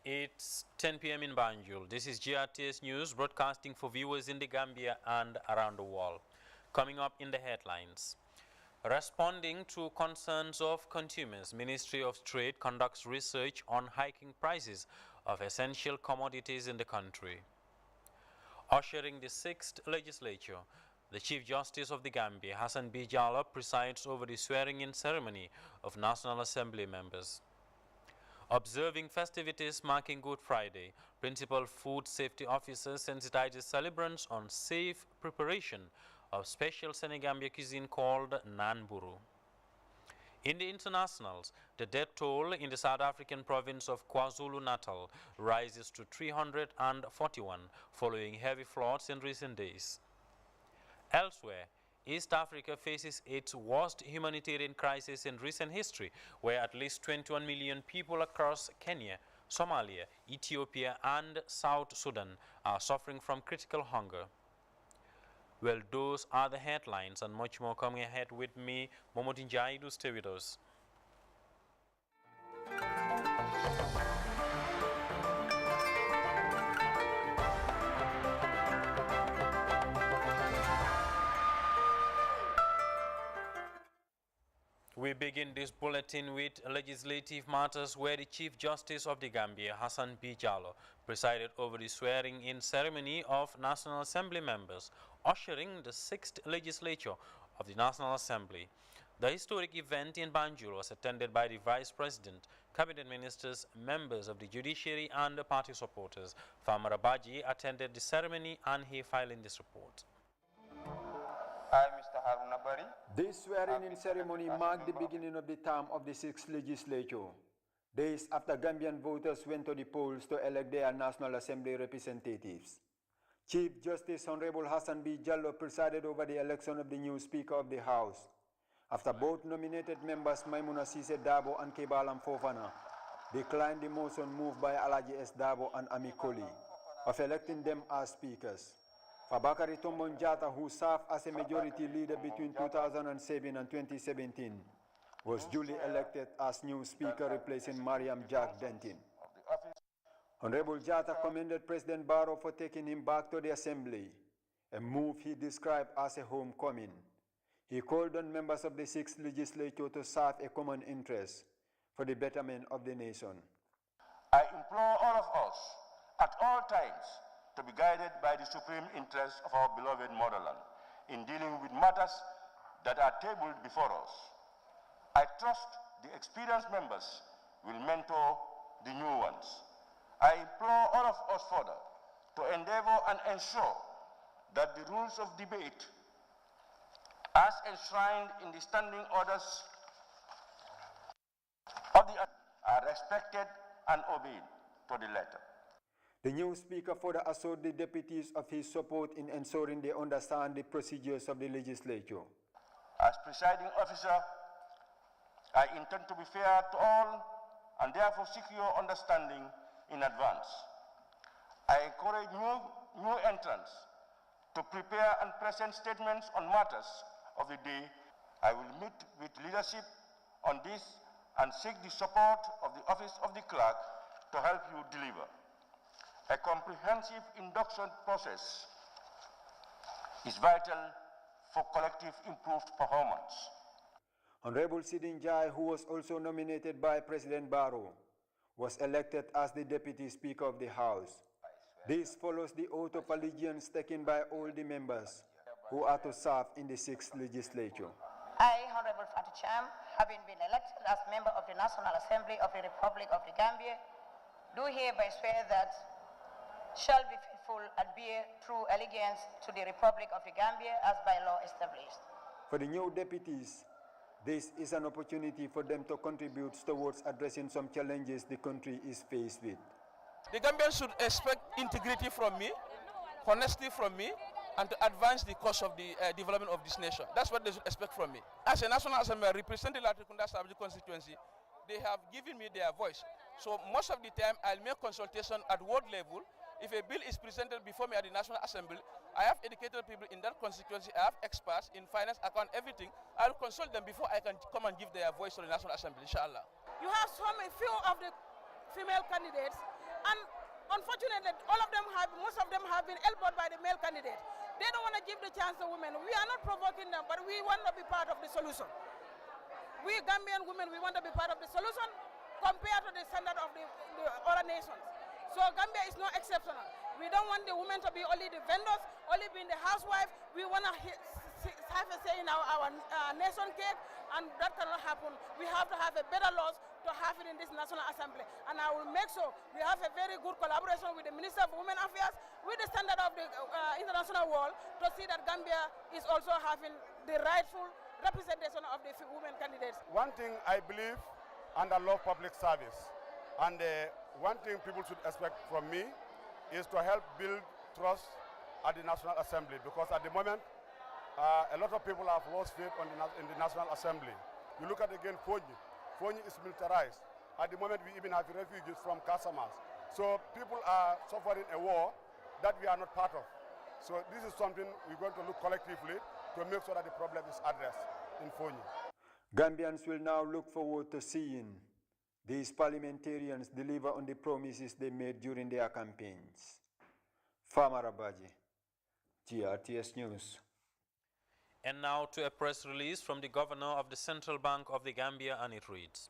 It's 10 p.m. in Banjul. This is GRTS News, broadcasting for viewers in the Gambia and around the world. Coming up in the headlines. Responding to concerns of consumers, Ministry of Trade conducts research on hiking prices of essential commodities in the country. Ushering the 6th legislature, the Chief Justice of the Gambia, Hassan B. Jallow, presides over the swearing-in ceremony of National Assembly members. Observing festivities marking Good Friday, Principal Food Safety Officer sensitizes celebrants on safe preparation of special Senegambia cuisine called Nanburu. In the internationals, the death toll in the South African province of KwaZulu-Natal rises to 341 following heavy floods in recent days. Elsewhere, East Africa faces its worst humanitarian crisis in recent history, where at least 21 million people across Kenya, Somalia, Ethiopia, and South Sudan are suffering from critical hunger. Well, those are the headlines and much more coming ahead with me, Momodou Njai. Do stay with us. We begin this bulletin with legislative matters where the Chief Justice of the Gambia, Hassan B. Jallow, presided over the swearing-in ceremony of National Assembly members, ushering the 6th legislature of the National Assembly. The historic event in Banjul was attended by the Vice President, Cabinet Ministers, members of the judiciary and the party supporters. Farmer Abaji attended the ceremony and he filed in this report. I, Mr. Haruna Bari. This swearing-in ceremony marked the beginning of the term of the 6th legislature, days after Gambian voters went to the polls to elect their National Assembly representatives. Chief Justice Honorable Hassan B. Jallow presided over the election of the new Speaker of the House, after both nominated members Maimuna Sise Dabo and Kebalam Fofana declined the motion moved by Alaji S. Dabo and Ami Koli of electing them as speakers. Fabakary Tombong Jatta, who served as a majority leader between 2007 and 2017, was duly elected as new speaker, replacing Mariam Jack Denton. Honorable Jatta commended President Barrow for taking him back to the Assembly, a move he described as a homecoming. He called on members of the 6th legislature to serve a common interest for the betterment of the nation. I implore all of us at all times to be guided by the supreme interests of our beloved motherland in dealing with matters that are tabled before us. I trust the experienced members will mentor the new ones. I implore all of us further to endeavor and ensure that the rules of debate as enshrined in the standing orders of the are respected and obeyed to the letter. The new speaker further assured the deputies of his support in ensuring they understand the procedures of the legislature. As presiding officer, I intend to be fair to all and therefore seek your understanding in advance. I encourage new entrants to prepare and present statements on matters of the day. I will meet with leadership on this and seek the support of the Office of the Clerk to help you deliver. A comprehensive induction process is vital for collective improved performance. Honorable Sidin Jai, who was also nominated by President Barrow, was elected as the Deputy Speaker of the House. This follows the oath of allegiance taken by all the members who are to serve in the 6th legislature. I, Honorable Fatih Cham, having been elected as member of the National Assembly of the Republic of the Gambia, do hereby swear that shall be faithful and bear true allegiance to the Republic of the Gambia as by law established. For the new deputies, this is an opportunity for them to contribute towards addressing some challenges the country is faced with. The Gambians should expect integrity from me, honesty from me, and to advance the cause of the development of this nation. That's what they should expect from me. As a National Assembly representing the Latrikunda Sabji constituency, they have given me their voice. So most of the time, I'll make consultation at ward level. If a bill is presented before me at the National Assembly, I have educated people in that constituency, I have experts in finance, account, everything. I'll consult them before I can come and give their voice to the National Assembly, inshallah. You have so many few of the female candidates, and unfortunately, most of them have been elbowed by the male candidate. They don't want to give the chance to women. We are not provoking them, but we want to be part of the solution. We Gambian women, we want to be part of the solution compared to the standard of the other nations. So Gambia is no exceptional. We don't want the women to be only the vendors, only being the housewife. We want to have a say in our nation cake, and that cannot happen. We have to have a better laws to have it in this National Assembly. And I will make sure we have a very good collaboration with the Minister of Women Affairs, with the standard of the international world, to see that Gambia is also having the rightful representation of the women candidates. One thing I believe under law public service, and one thing people should expect from me is to help build trust at the National Assembly, because at the moment, a lot of people have lost faith in the National Assembly. You look at again Fonyi. Fonyi is militarized. At the moment, we even have refugees from Casamas. So people are suffering a war that we are not part of. So this is something we're going to look collectively to make sure that the problem is addressed in Fonyi. Gambians will now look forward to seeing these parliamentarians deliver on the promises they made during their campaigns. Farmer Abaji, GRTS News. And now to a press release from the Governor of the Central Bank of the Gambia, and it reads: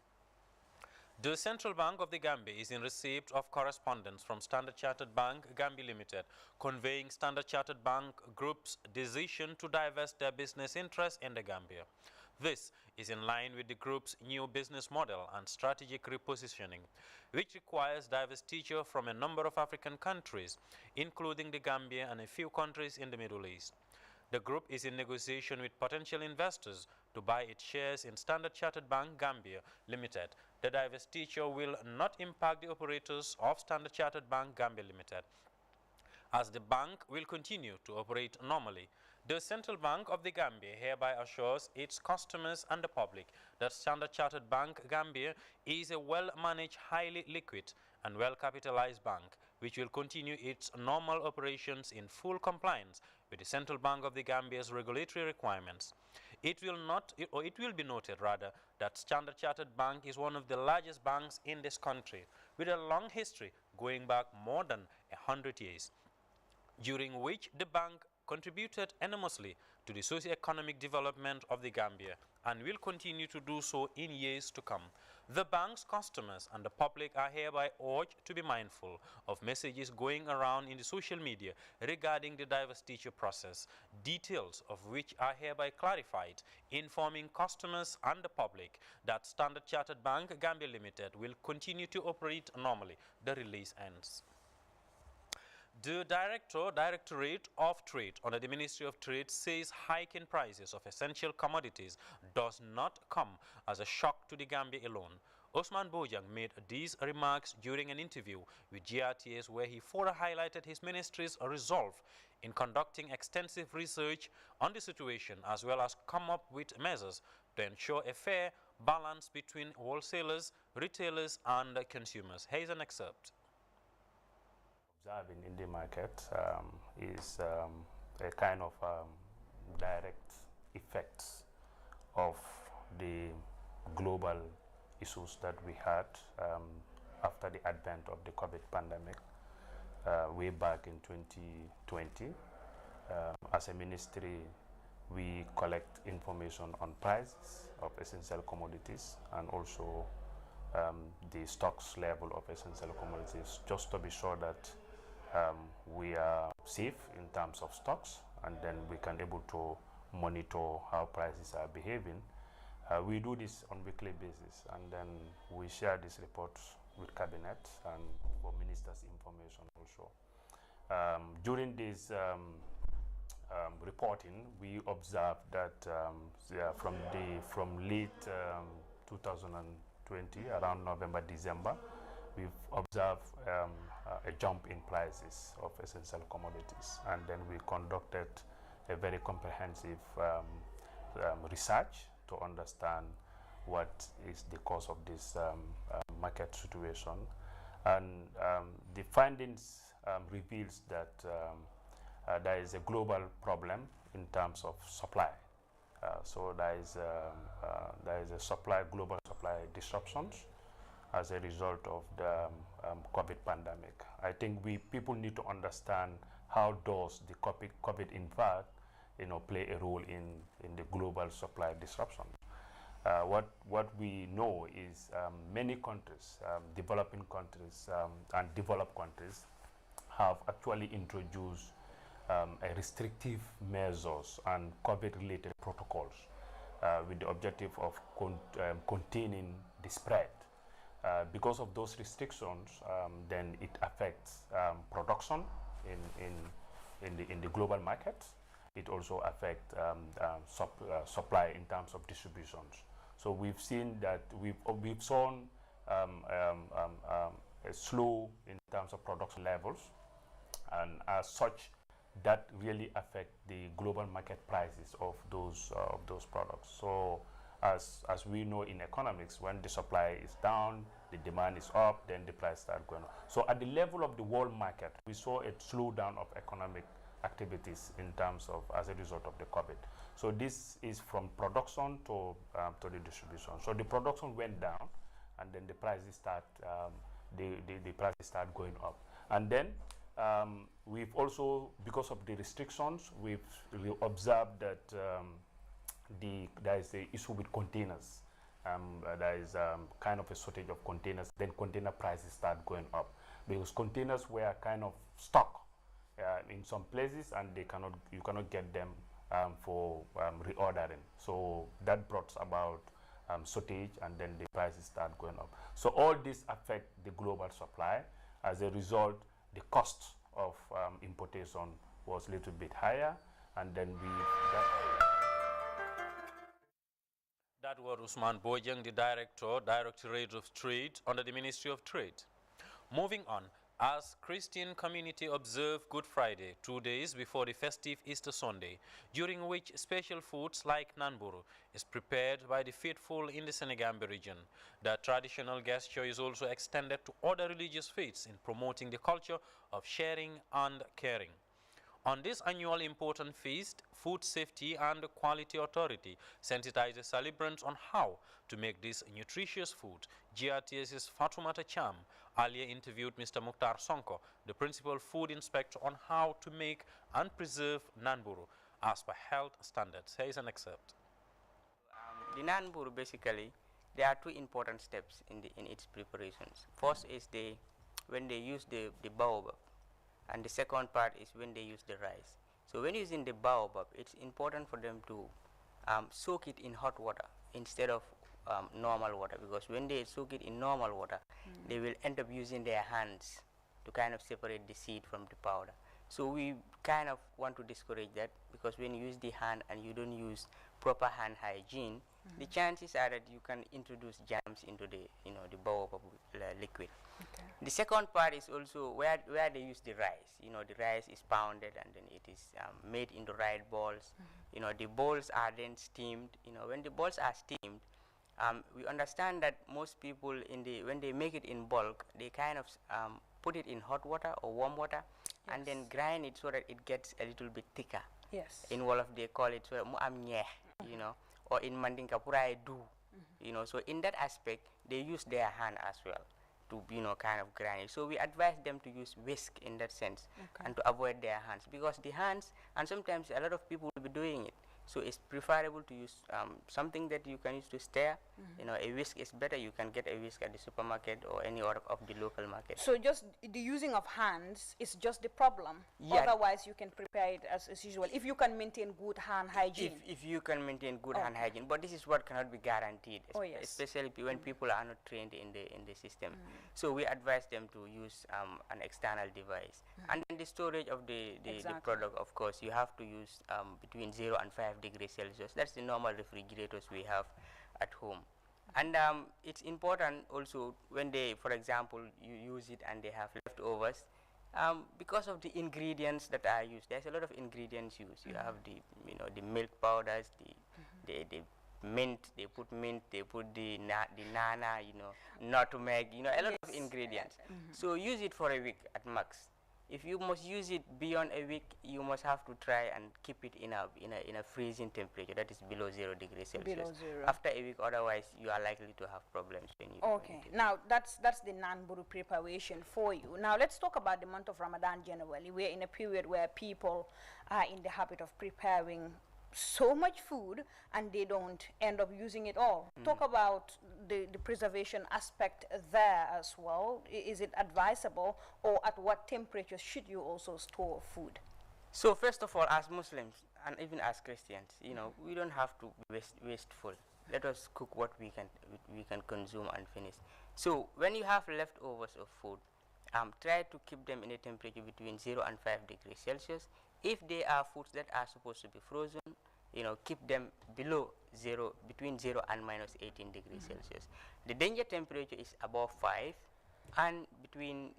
The Central Bank of the Gambia is in receipt of correspondence from Standard Chartered Bank Gambia Limited conveying Standard Chartered Bank Group's decision to divest their business interests in the Gambia. This is in line with the group's new business model and strategic repositioning, which requires divestiture from a number of African countries, including the Gambia and a few countries in the Middle East. The group is in negotiation with potential investors to buy its shares in Standard Chartered Bank Gambia Limited. The divestiture will not impact the operators of Standard Chartered Bank Gambia Limited, as the bank will continue to operate normally. The Central Bank of the Gambia hereby assures its customers and the public that Standard Chartered Bank Gambia is a well-managed, highly liquid and well-capitalized bank, which will continue its normal operations in full compliance with the Central Bank of the Gambia's regulatory requirements. It will be noted rather that Standard Chartered Bank is one of the largest banks in this country, with a long history going back more than 100 years, during which the bank contributed enormously to the socio-economic development of the Gambia and will continue to do so in years to come. The bank's customers and the public are hereby urged to be mindful of messages going around in the social media regarding the divestiture process, details of which are hereby clarified, informing customers and the public that Standard Chartered Bank Gambia Limited will continue to operate normally. The release ends. The Directorate of Trade under the Ministry of Trade says hike in prices of essential commodities does not come as a shock to the Gambia alone. Osman Bojang made these remarks during an interview with GRTS, where he further highlighted his ministry's resolve in conducting extensive research on the situation, as well as come up with measures to ensure a fair balance between wholesalers, retailers, and consumers. Here's an excerpt. Observing in the market is a kind of direct effects of the global issues that we had after the advent of the COVID pandemic way back in 2020. As a ministry, we collect information on prices of essential commodities and also the stocks level of essential commodities, just to be sure that we are safe in terms of stocks, and then we can able to monitor how prices are behaving. We do this on weekly basis, and then we share these reports with cabinet and for ministers' information also. During this reporting, we observed that from late 2020, around November, December, we've observed a jump in prices of essential commodities, and then we conducted a very comprehensive research to understand what is the cause of this market situation, and the findings reveals that there is a global problem in terms of supply. So there is a global supply disruptions, as a result of the COVID pandemic. I think people need to understand how does the COVID in fact, play a role in the global supply disruption. What we know is many countries, developing countries and developed countries, have actually introduced restrictive measures and COVID-related protocols with the objective of containing the spread. Because of those restrictions, then it affects production in the global market. It also affects supply in terms of distributions. So we've seen that we've shown a slow in terms of production levels, and as such, that really affect the global market prices of those products. So as we know in economics, when the supply is down, the demand is up, then the price start going up. So at the level of the world market, we saw a slowdown of economic activities in terms of as a result of the COVID. So this is from production to the distribution. So the production went down, and then the prices start going up. And then we've also, because of the restrictions, we've observed that there is the issue with containers. There is kind of a shortage of containers. Then container prices start going up because containers were kind of stuck in some places, and you cannot get them for reordering. So that brought about shortage, and then the prices start going up. So all this affect the global supply. As a result, the cost of importation was a little bit higher, and then That was Usman Bojang, the Directorate of Trade under the Ministry of Trade. Moving on, as Christian community observe Good Friday 2 days before the festive Easter Sunday, during which special foods like nanburu is prepared by the faithful in the Senegambia region. The traditional gesture is also extended to other religious faiths in promoting the culture of sharing and caring. On this annual important feast, Food Safety and Quality Authority sensitizes celebrants on how to make this nutritious food. GRTS's Fatoumata Cham earlier interviewed Mr. Mukhtar Sonko, the Principal Food Inspector, on how to make and preserve nanburu as per health standards. Here is an excerpt. The nanburu, basically, there are two important steps in its preparations. First is when they use the baobab. And the second part is when they use the rice. So when using the baobab, it's important for them to soak it in hot water instead of normal water, because when they soak it in normal water, they will end up using their hands to kind of separate the seed from the powder. So we kind of want to discourage that, because when you use the hand and you don't use proper hand hygiene, the chances are that you can introduce germs into the the baobab liquid. Okay. The second part is also where they use the rice. The rice is pounded, and then it is made into right balls. The balls are then steamed. When the balls are steamed, we understand that most people when they make it in bulk, they kind of put it in hot water or warm water, yes, and then grind it so that it gets a little bit thicker. Yes. In Wolof they call it mu am ñeex, or in Mandinka puraay du. So in that aspect, they use their hand as well to kind of grind it. So we advise them to use whisk in that sense, okay, and to avoid their hands, because the hands, and sometimes a lot of people will be doing it. So it's preferable to use something that you can use to stir. A whisk is better. You can get a whisk at the supermarket or any other of the local market. So just the using of hands is just the problem. Yeah. Otherwise, you can prepare it as usual if you can maintain good hand hygiene. If you can maintain good hand hygiene, but this is what cannot be guaranteed, especially when people are not trained in the system. So we advise them to use an external device, and then the storage of the product. Of course, you have to use between 0 and 5 degrees Celsius. That's the normal refrigerators we have at home. And it's important also when they, for example, you use it and they have leftovers, because of the ingredients that are used. There's a lot of ingredients used. You have the milk powders, the mint. They put mint. They put the nana. Nutmeg. A lot of ingredients. So use it for a week at max. If you must use it beyond a week, you must have to try and keep it in a freezing temperature, that is below 0 degrees Celsius. Below 0. After a week, otherwise you are likely to have problems when you Okay, now that's the Nanburu preparation for you. Now let's talk about the month of Ramadan generally. We're in a period where people are in the habit of preparing so much food and they don't end up using it all. Talk about the preservation aspect there as well. Is it advisable, or at what temperature should you also store food? So first of all, as Muslims and even as Christians, you know, we don't have to be wasteful. Let us cook what we can consume and finish. So when you have leftovers of food, try to keep them in a temperature between 0 and 5 degrees Celsius. If they are foods that are supposed to be frozen, you know, keep them below 0, between 0 and minus 18 degrees Celsius. The danger temperature is above 5 and between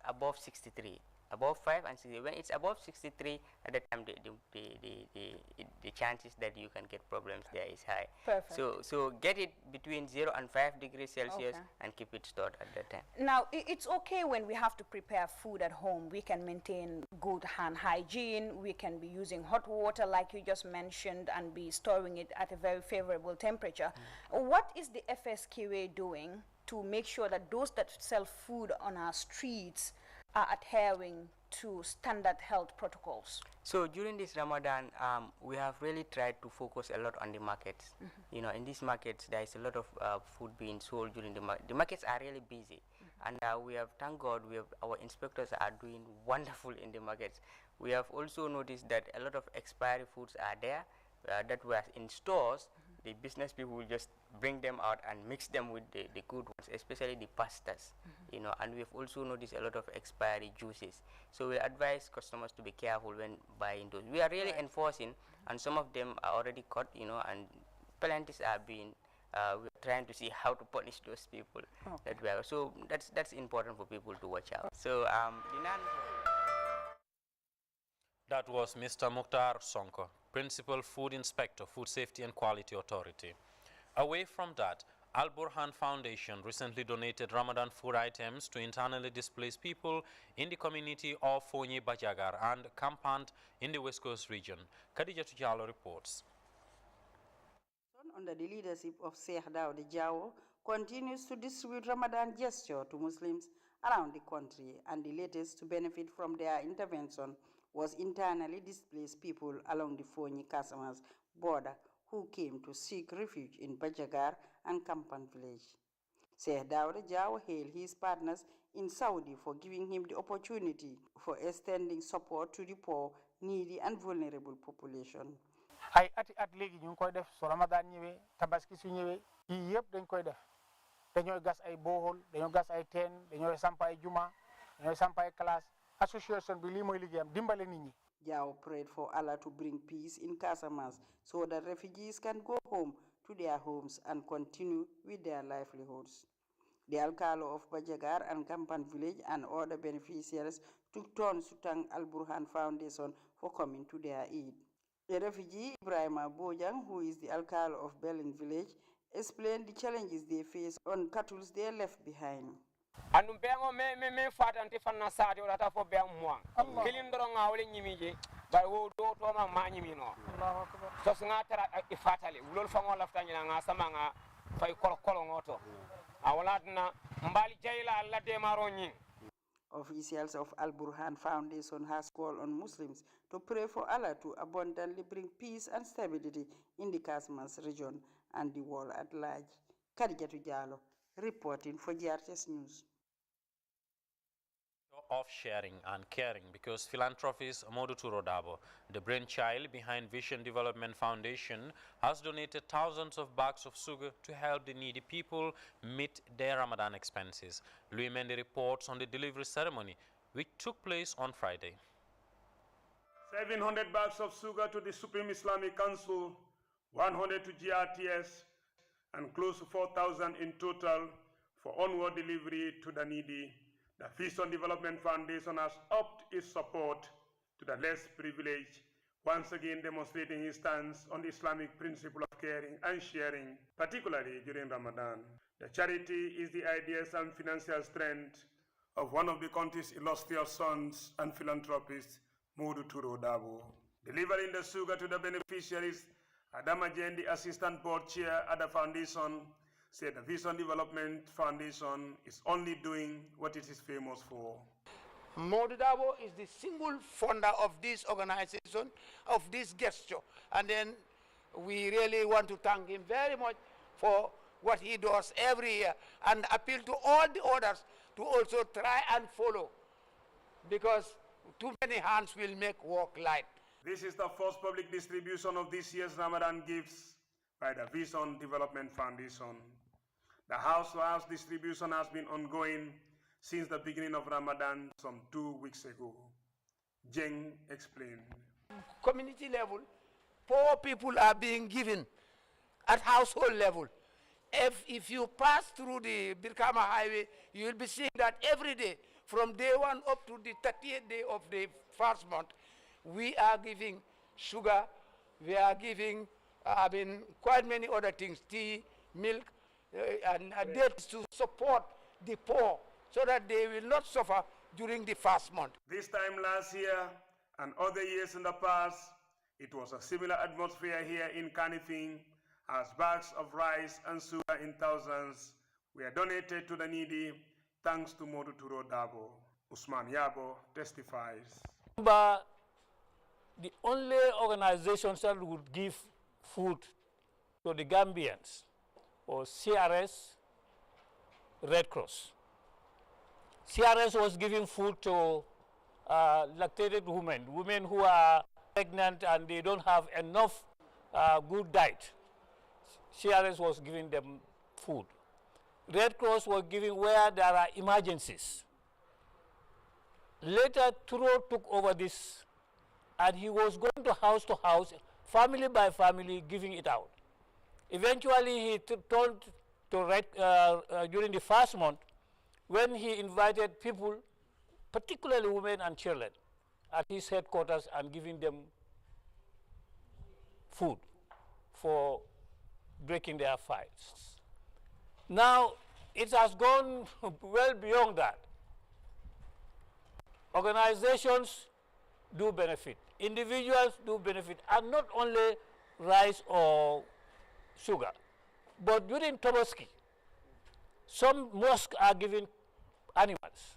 above 63. Above 5 and 63. When it's above 63, at that time the chances that you can get problems there is high. Perfect. So get it between 0 and 5 degrees Celsius and keep it stored at that time. Now, it's okay when we have to prepare food at home. We can maintain good hand hygiene. We can be using hot water like you just mentioned and be storing it at a very favorable temperature. What is the FSQA doing to make sure that those that sell food on our streets are adhering to standard health protocols? So during this Ramadan, we have really tried to focus a lot on the markets. You know, in these markets, there is a lot of food being sold during the markets are really busy. And we have, thank God, our inspectors are doing wonderful in the markets. We have also noticed that a lot of expiry foods are there that were in stores. The business people will just bring them out and mix them with the good ones, especially the pastas, you know, and we've also noticed a lot of expiry juices. So we advise customers to be careful when buying those. We are really enforcing, and some of them are already caught, you know, and penalties are being, we're trying to see how to punish those people that we are. So that's important for people to watch out. So that was Mr. Mukhtar Sonko, Principal Food Inspector, Food Safety and Quality Authority. Away from that, Al Burhan Foundation recently donated Ramadan food items to internally displaced people in the community of Fonyi Bajagar and Kampant in the West Coast region. Khadija Tujalo reports. Under the leadership of Sheikh Daudi Jawo, continues to distribute Ramadan gesture to Muslims around the country, and the latest to benefit from their intervention was internally displaced people along the Fonyi-Casamance border who came to seek refuge in Bajagar and Kampan village. Sheikh Daudi Jawo hailed his partners in Saudi for giving him the opportunity for extending support to the poor, needy and vulnerable population. ay ati at léegi ñu ngi koy def su Ramadan ñëwee tabaski su ñëwee yii yëpp dañ koy def dañooy gas ay bohol dañoo gas ay teen dañooy samp ay juma dañooy samp ay classe association bi lii mooy liggéeyam dimbale nit ñi. Jawo prayed for Allah to bring peace in Casamance so that refugees can go home to their homes and continue with their livelihoods. The Alcalo of Bajagar and Kampan village and other beneficiaries took turns to thank Al Burhan Foundation for coming to their aid. The refugee Ibrahima Bojang, who is the Alcalo of Berlin village, explained the challenges they face on cattle they left behind. Andu bengo me fatanti fanna sati wala ta fo be mo kilin doro ngawle nyimije ba wo do to ma nyimi no Allahu akbar so nga tara e fatale lol fa ngo laftani nga sama nga fay kolo ngoto awaladna mbali jayla alla de maroni. Officials of Al Burhan Foundation has called on Muslims to pray for Allah to abundantly bring peace and stability in the Casamance region and the world at large. Khadijatu Jallow reporting for GRTS News. Of sharing and caring, because philanthropist Modu Turodabo, the brainchild behind Vision Development Foundation, has donated thousands of bags of sugar to help the needy people meet their Ramadan expenses. Louis Mendy reports on the delivery ceremony, which took place on Friday. 700 bags of sugar to the Supreme Islamic Council, 100 to GRTS, and close to 4,000 in total for onward delivery to the needy. The Vision Development Foundation has upped its support to the less privileged, once again demonstrating its stance on the Islamic principle of caring and sharing, particularly during Ramadan. The charity is the ideas and financial strength of one of the country's illustrious sons and philanthropist, Modu Turo Dabo. Delivering the sugar to the beneficiaries, Adama Jain, the assistant board chair at the foundation, said the Vision Development Foundation is only doing what it is famous for. Modu Dabo is the single founder of this organization, of this gesture. And then we really want to thank him very much for what he does every year and appeal to all the others to also try and follow, because too many hands will make work light. This is the first public distribution of this year's Ramadan gifts by the Vision Development Foundation. The house-to-house distribution has been ongoing since the beginning of Ramadan some 2 weeks ago. Jeng explained. Community level, poor people are being given at household level. If you pass through the Birkama Highway, you will be seeing that every day, from day 1 up to the 30th day of the first month, we are giving sugar, we are giving quite many other things, tea, milk, and dates to support the poor so that they will not suffer during the fast month. This time last year and other years in the past, it was a similar atmosphere here in Kanifing, as bags of rice and sugar in thousands were donated to the needy thanks to Modu Turo Dabo. Usman Yabo testifies. The only organizations that would give food to the Gambians was CRS, Red Cross. CRS was giving food to lactated women who are pregnant and they don't have enough good diet. CRS was giving them food. Red Cross was giving where there are emergencies. Later, Turo took over this, and he was going to house, family by family, giving it out. Eventually, he turned to during the first month, when he invited people, particularly women and children, at his headquarters and giving them food for breaking their fights. Now, it has gone well beyond that. Organizations do benefit, individuals do benefit, and not only rice or sugar, but during Toboski, some mosques are giving animals.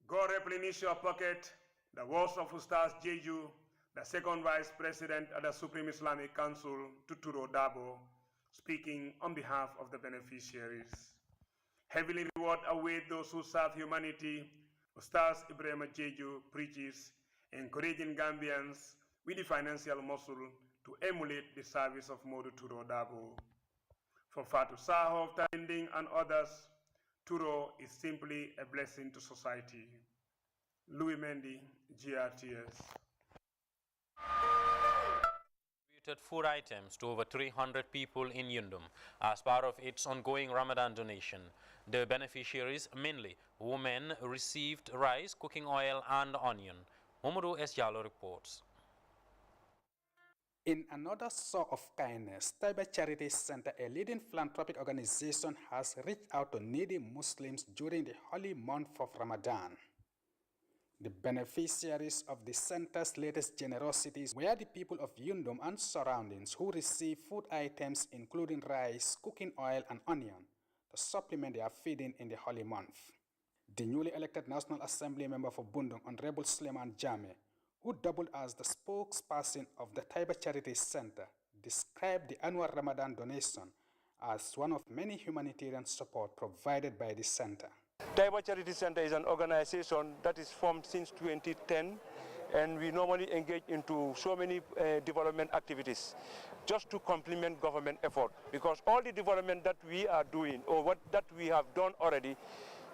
Go replenish your pocket. The words of Ustaz Jeju, the second vice president at the Supreme Islamic Council, Tuturo Dabo, speaking on behalf of the beneficiaries. Heavily reward await those who serve humanity. Ustaz Ibrahim Jeju preaches, encouraging Gambians with the financial muscle to emulate the service of Modu Turo Dabo. For Fatu Saho of Tanding and others, Turo is simply a blessing to society. Louis Mendy, GRTS. Distributed food items to over 300 people in Yundum as part of its ongoing Ramadan donation. The beneficiaries, mainly women, received rice, cooking oil, and onion. Momodu S. Jallo reports. In another show of kindness, Taiba Charity Center, a leading philanthropic organization, has reached out to needy Muslims during the holy month of Ramadan. The beneficiaries of the center's latest generosities were the people of Yundum and surroundings who received food items including rice, cooking oil, and onion to supplement their feeding in the holy month. The newly elected National Assembly member for Bundung, Honorable Suleiman Jame, who doubled as the spokesperson of the Taiba Charity Center, described the annual Ramadan donation as one of many humanitarian support provided by the center. Taiba Charity Center is an organization that is formed since 2010, and we normally engage into so many development activities just to complement government effort, because all the development that we are doing or that we have done already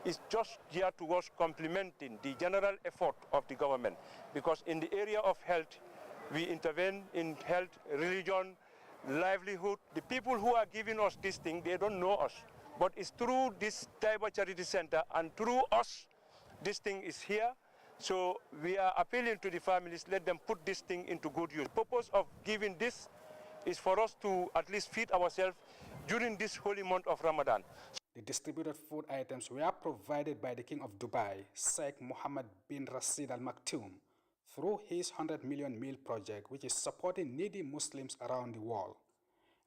is just geared towards complementing the general effort of the government, because in the area of health, we intervene in health, religion, livelihood. The people who are giving us this thing, they don't know us, but it's through this Taiba Charity Center and through us, this thing is here. So we are appealing to the families, let them put this thing into good use. The purpose of giving this is for us to at least feed ourselves during this holy month of Ramadan. The distributed food items were provided by the King of Dubai, Sheikh Mohammed bin Rashid Al Maktoum, through his 100 million meal project, which is supporting needy Muslims around the world.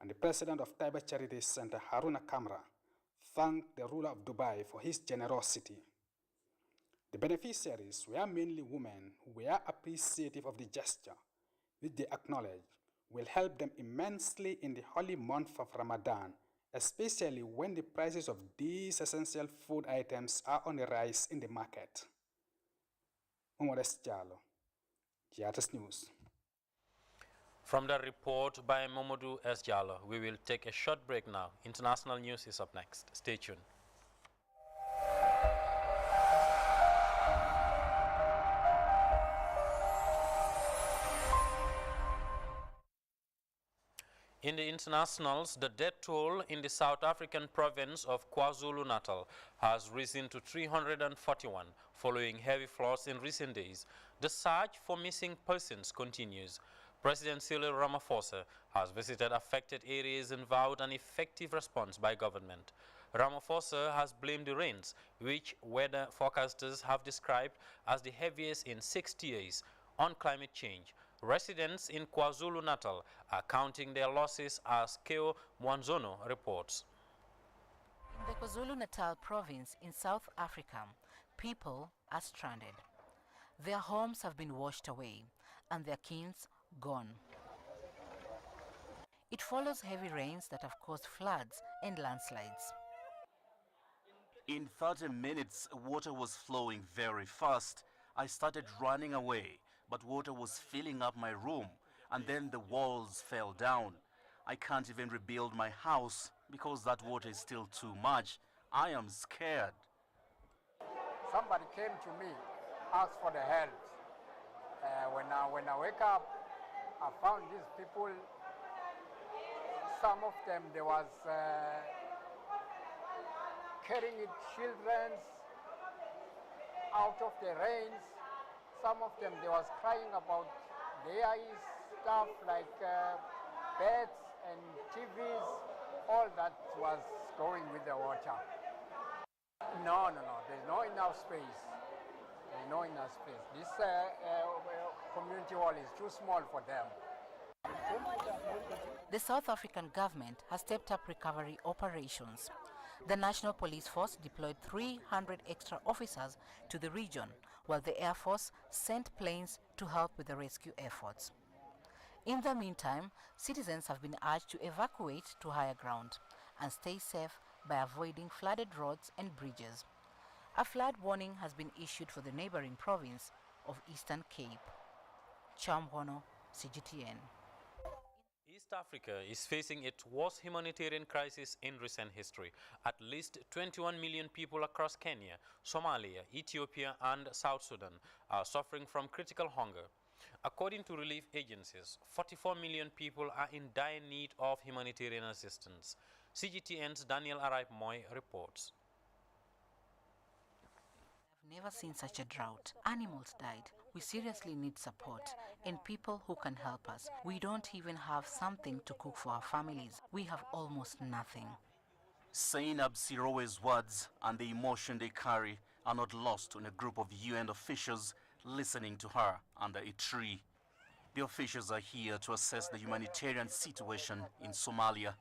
And the president of Taiba Charity Center, Haruna Kamra, thanked the ruler of Dubai for his generosity. The beneficiaries were mainly women who were appreciative of the gesture, which they acknowledge will help them immensely in the holy month of Ramadan, especially when the prices of these essential food items are on the rise in the market. Umar S. Jallo, GRTS News. From the report by Momodou S. Jallo, we will take a short break now. International news is up next. Stay tuned. In the internationals, the death toll in the South African province of KwaZulu-Natal has risen to 341 following heavy floods in recent days. The search for missing persons continues. President Cyril Ramaphosa has visited affected areas and vowed an effective response by government. Ramaphosa has blamed the rains, which weather forecasters have described as the heaviest in 60 years, on climate change. Residents in KwaZulu-Natal are counting their losses, as Keo Mwanzono reports. In the KwaZulu-Natal province in South Africa, people are stranded. Their homes have been washed away and their kins gone. It follows heavy rains that have caused floods and landslides. In 30 minutes, water was flowing very fast. I started running away, but water was filling up my room, and then the walls fell down. I can't even rebuild my house because that water is still too much. I am scared. Somebody came to me, asked for the help. When I wake up, I found these people. Some of them, there was carrying children out of the rains. Some of them, they was crying about there is stuff like beds and TVs, all that was going with the water. No, there's no enough space. There's no enough space. This community hall is too small for them. The South African government has stepped up recovery operations. The National Police Force deployed 300 extra officers to the region, while the Air Force sent planes to help with the rescue efforts. In the meantime, citizens have been urged to evacuate to higher ground and stay safe by avoiding flooded roads and bridges. A flood warning has been issued for the neighboring province of Eastern Cape. Chamhono, CGTN. East Africa is facing its worst humanitarian crisis in recent history. At least 21 million people across Kenya, Somalia, Ethiopia, and South Sudan are suffering from critical hunger. According to relief agencies, 44 million people are in dire need of humanitarian assistance. CGTN's Daniel Arap Moy reports. I've never seen such a drought. Animals died. We seriously need support and people who can help us. We don't even have something to cook for our families. We have almost nothing. Zainab Sirowe's words and the emotion they carry are not lost on a group of UN officials listening to her under a tree. The officials are here to assess the humanitarian situation in Somalia.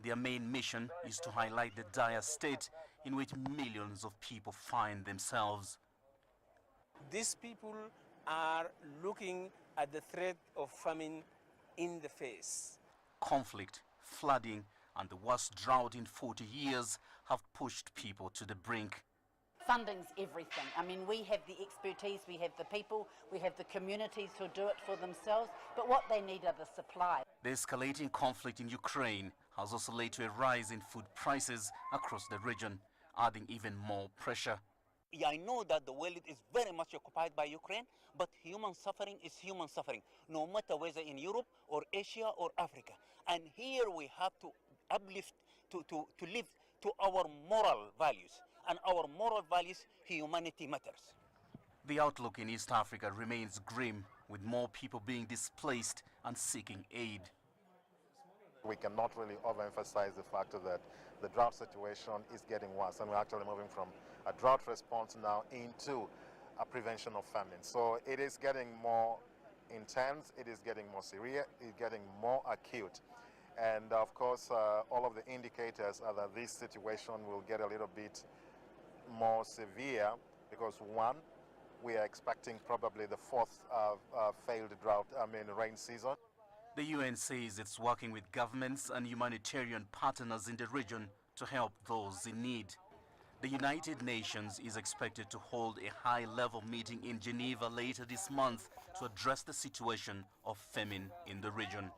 Their main mission is to highlight the dire state in which millions of people find themselves. These people are looking at the threat of famine in the face. Conflict, flooding, and the worst drought in 40 years have pushed people to the brink. Funding's everything. I mean, we have the expertise, we have the people, we have the communities who do it for themselves, but what they need are the supply. The escalating conflict in Ukraine has also led to a rise in food prices across the region, adding even more pressure. I know that the world is very much occupied by Ukraine, but human suffering is human suffering, no matter whether in Europe or Asia or Africa. And here we have to uplift, to live to our moral values. And our moral values, humanity matters. The outlook in East Africa remains grim, with more people being displaced and seeking aid. We cannot really overemphasize the fact that the drought situation is getting worse, and we're actually moving from a drought response now into a prevention of famine. So it is getting more intense, it is getting more severe, it's getting more acute. And of course, all of the indicators are that this situation will get a little bit more severe because, one, we are expecting probably the fourth failed rain season. The UN says it's working with governments and humanitarian partners in the region to help those in need. The United Nations is expected to hold a high-level meeting in Geneva later this month to address the situation of famine in the region.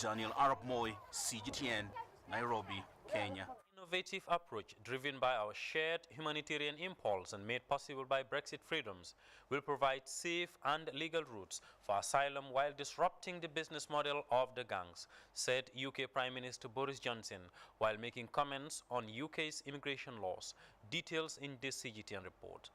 Daniel Arap Moi, CGTN, Nairobi, Kenya. Innovative approach driven by our shared humanitarian impulse and made possible by Brexit freedoms will provide safe and legal routes for asylum while disrupting the business model of the gangs, said UK Prime Minister Boris Johnson while making comments on UK's immigration laws. Details in this CGTN report.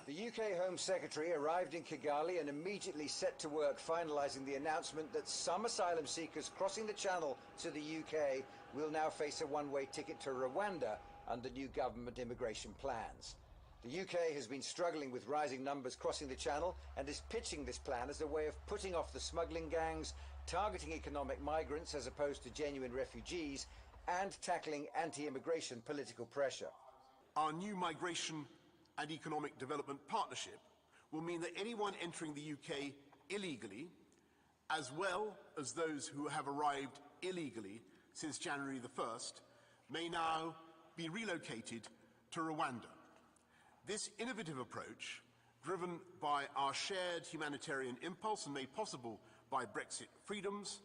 The UK Home Secretary arrived in Kigali and immediately set to work finalising the announcement that some asylum seekers crossing the Channel to the UK will now face a one-way ticket to Rwanda under new government immigration plans. The UK has been struggling with rising numbers crossing the Channel and is pitching this plan as a way of putting off the smuggling gangs, targeting economic migrants as opposed to genuine refugees, and tackling anti-immigration political pressure. Our new migration and economic development partnership will mean that anyone entering the UK illegally, as well as those who have arrived illegally since January the 1st, may now be relocated to Rwanda. This innovative approach, driven by our shared humanitarian impulse and made possible by Brexit freedoms,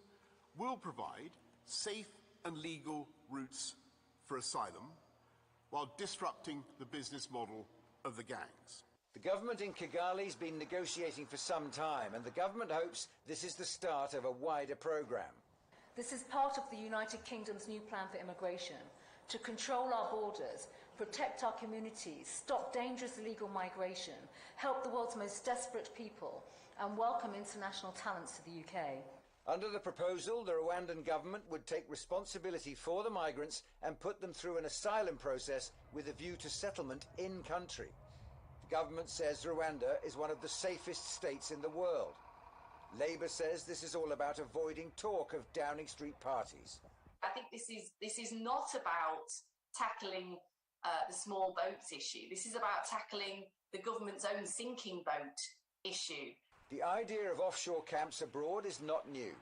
will provide safe and legal routes for asylum while disrupting the business model of the gangs. The government in Kigali has been negotiating for some time, and the government hopes this is the start of a wider programme. This is part of the United Kingdom's new plan for immigration to control our borders, protect our communities, stop dangerous illegal migration, help the world's most desperate people, and welcome international talents to the UK. Under the proposal, the Rwandan government would take responsibility for the migrants and put them through an asylum process with a view to settlement in country. The government says Rwanda is one of the safest states in the world. Labour says this is all about avoiding talk of Downing Street parties. I think this is not about tackling the small boats issue. This is about tackling the government's own sinking boat issue. The idea of offshore camps abroad is not new.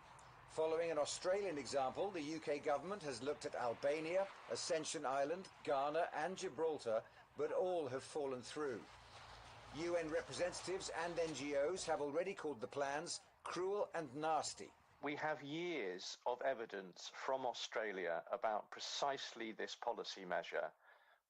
Following an Australian example, the UK government has looked at Albania, Ascension Island, Ghana and Gibraltar, but all have fallen through. UN representatives and NGOs have already called the plans cruel and nasty. We have years of evidence from Australia about precisely this policy measure,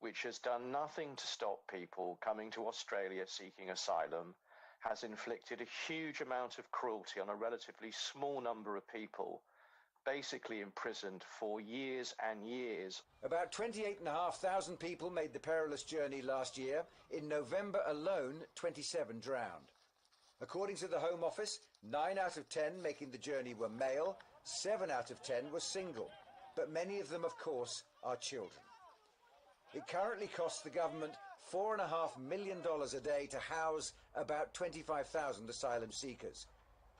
which has done nothing to stop people coming to Australia seeking asylum, has inflicted a huge amount of cruelty on a relatively small number of people, basically imprisoned for years and years. About 28,500 people made the perilous journey last year. In November alone, 27 drowned. According to the Home Office, 9 out of 10 making the journey were male, 7 out of 10 were single, but many of them, of course, are children. It currently costs the government $4.5 million a day to house about 25,000 asylum seekers.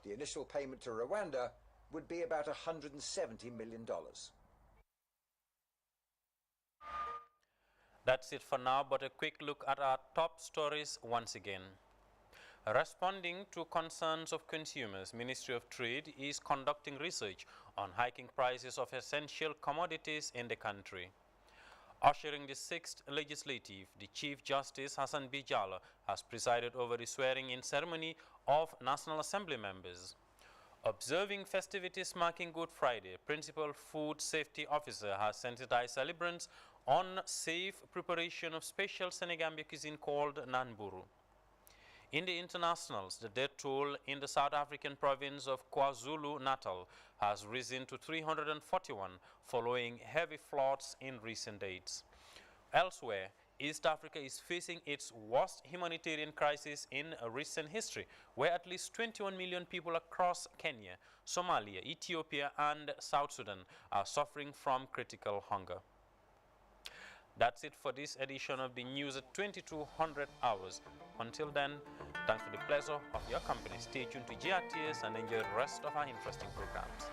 The initial payment to Rwanda would be about $170 million. That's it for now, but a quick look at our top stories once again. Responding to concerns of consumers, Ministry of Trade is conducting research on hiking prices of essential commodities in the country. Ushering the 6th Legislative, the Chief Justice Hassan B. Jallow has presided over the swearing-in ceremony of National Assembly members. Observing festivities marking Good Friday, Principal Food Safety Officer has sensitized celebrants on safe preparation of special Senegambia cuisine called Nanburu. In the internationals, the death toll in the South African province of KwaZulu-Natal has risen to 341 following heavy floods in recent days. Elsewhere, East Africa is facing its worst humanitarian crisis in recent history, where at least 21 million people across Kenya, Somalia, Ethiopia, and South Sudan are suffering from critical hunger. That's it for this edition of the news at 2200 hours. Until then, thanks for the pleasure of your company. Stay tuned to GRTS and enjoy the rest of our interesting programs.